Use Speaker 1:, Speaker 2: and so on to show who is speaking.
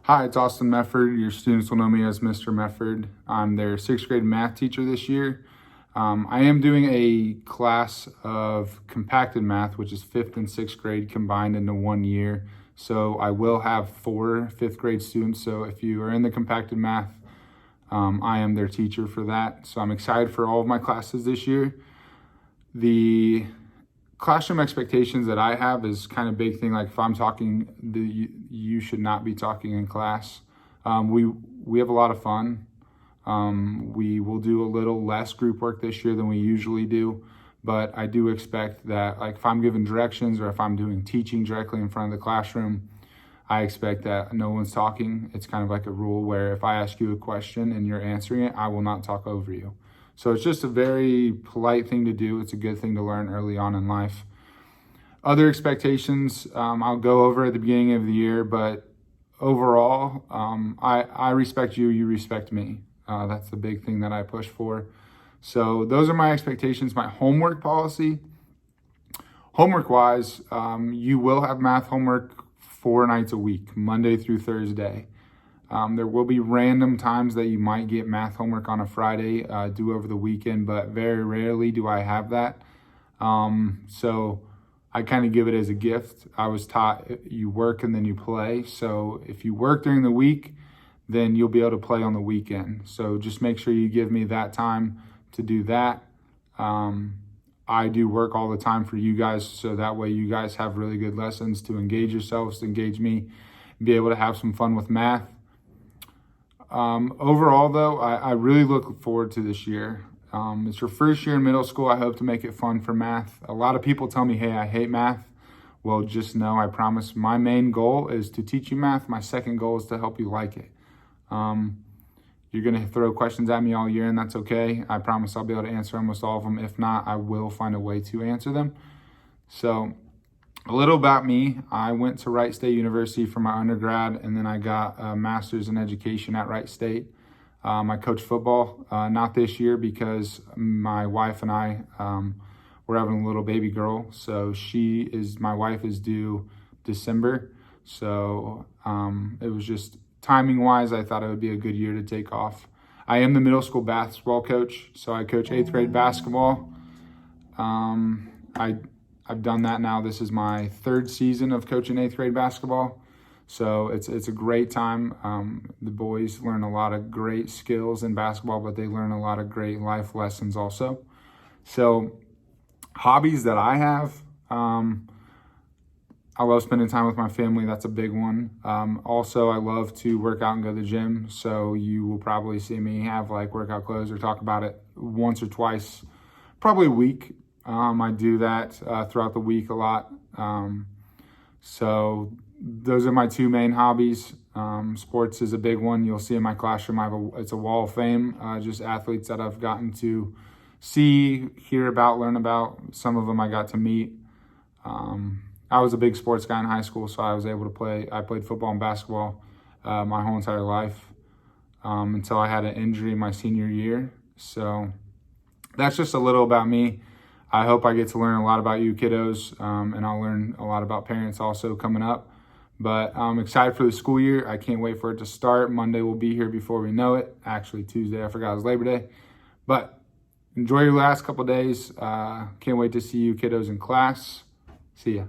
Speaker 1: Hi, it's Austin Mefford. Your students will know me as Mr. Mefford. I'm their sixth grade math teacher this year. I am doing a class of compacted math, which is fifth and sixth grade combined into 1 year. So I will have 4 fifth grade students. So if you are in the compacted math, I am their teacher for that. So I'm excited for all of my classes this year. The classroom expectations that I have is kind of big thing. Like if I'm talking, you should not be talking in class. We have a lot of fun. We will do a little less group work this year than we usually do, but I do expect that, like if I'm giving directions or if I'm doing teaching directly in front of the classroom, I expect that no one's talking. It's kind of like a rule where if I ask you a question and you're answering it, I will not talk over you. So it's just a very polite thing to do. It's a good thing to learn early on in life. Other expectations, I'll go over at the beginning of the year, but overall, I respect you, you respect me. That's the big thing that I push for. So those are my expectations. My homework policy. Homework-wise, you will have math homework 4 nights a week, Monday through Thursday. There will be random times that you might get math homework on a Friday, due over the weekend, but very rarely do I have that. So I kind of give it as a gift. I was taught you work and then you play. So if you work during the week, then you'll be able to play on the weekend. So just make sure you give me that time to do that. I do work all the time for you guys, so that way you guys have really good lessons to engage yourselves, to engage me, be able to have some fun with math. Overall, though, I really look forward to this year. It's your first year in middle school. I hope to make it fun for math. A lot of people tell me, hey, I hate math. Well, just know, I promise my main goal is to teach you math. My second goal is to help you like it. You're going to throw questions at me all year, and that's okay. I promise I'll be able to answer almost all of them. If not, I will find a way to answer them. So a little about me. I went to Wright State University for my undergrad, and then I got a master's in education at Wright State. I coach football, not this year because my wife and I, we're having a little baby girl. So my wife is due December. So it was just timing wise, I thought it would be a good year to take off. I am the middle school basketball coach. So I coach 8th grade basketball. I've done that now. This is my 3rd season of coaching 8th grade basketball. So it's a great time. The boys learn a lot of great skills in basketball, but they learn a lot of great life lessons also. So hobbies that I have, I love spending time with my family. That's a big one. Also, I love to work out and go to the gym. So you will probably see me have like workout clothes or talk about it once or twice, probably a week. I do that throughout the week a lot. So those are my 2 main hobbies. Sports is a big one. You'll see in my classroom, it's a wall of fame, just athletes that I've gotten to see, hear about, learn about. Some of them I got to meet. I was a big sports guy in high school, so I was able to play. I played football and basketball my whole entire life until I had an injury my senior year. So that's just a little about me. I hope I get to learn a lot about you kiddos, and I'll learn a lot about parents also coming up. But I'm excited for the school year. I can't wait for it to start. Monday will be here before we know it. Actually, Tuesday, I forgot it was Labor Day. But enjoy your last couple days. Can't wait to see you kiddos in class. See ya.